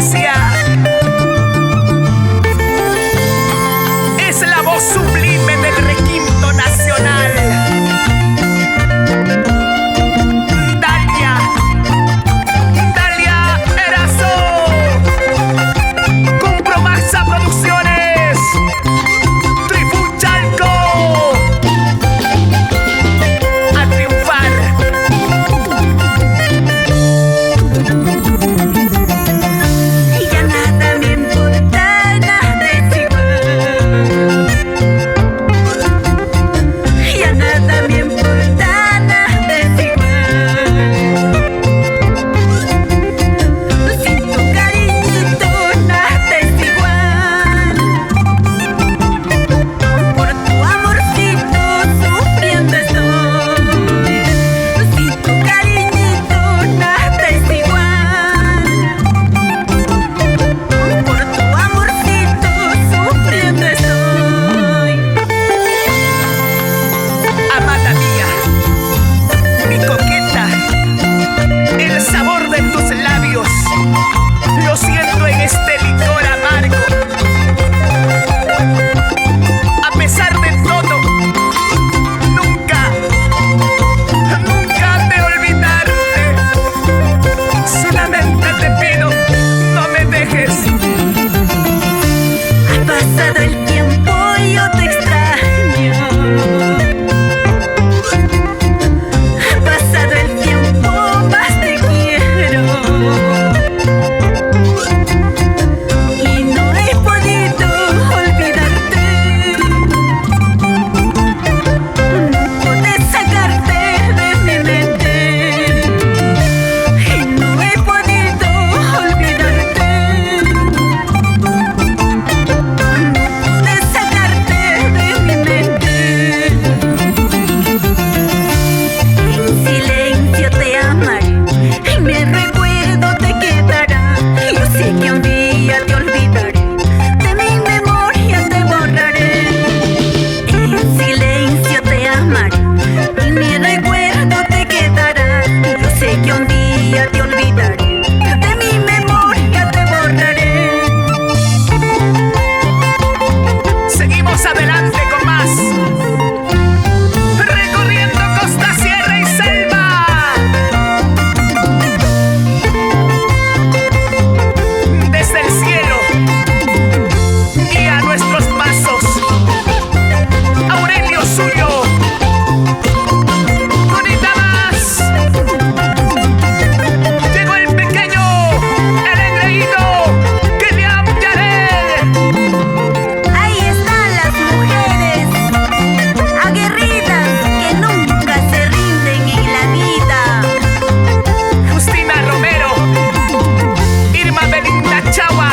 Asia. Es la voz sublime del requinto nacional. Dalia Erazo. Compromaxa Producciones. Trifuchalco. A triunfar. Ya nada me importa, nada es igual. Ya nada me importa, nada es igual. Sin tu cariñito, nada es igual. Por tu amorcito sufriendo estoy. Sin tu cariñito, nada es igual. Por tu amorcito sufriendo estoy. Amada mía, mi coqueta, el sabor de tus labios lo siento en este licor amargo. A pesar de todo, nunca te olvidarte. Solamente te pido, no me dejes. Ha pasado el tiempo y yo te extraño. Ha pasado el tiempo, más te quiero. Y no he podido olvidarte. No pude sacarte de mi mente. Y no he podido olvidarte. De sacarte de mi mente. En silencio te amaré, en mi recuerdo te quedará. Yo sé que un día te olvidaré, de mi memoria te borraré. En silencio te amaré, en mi recuerdo te quedará. Yo sé que un día te olvidaré, de mi memoria te borraré. Seguimos adelante con más. Recorriendo costa, sierra y selva. Desde el cielo guía nuestros pasos. Aurelio Suyo. Bonita más. Llegó el pequeño, el engreído, Kylian Yarel. Ahí están las mujeres aguerridas que nunca se rinden en la vida. Justina Romero, Irma Belinda Chagua.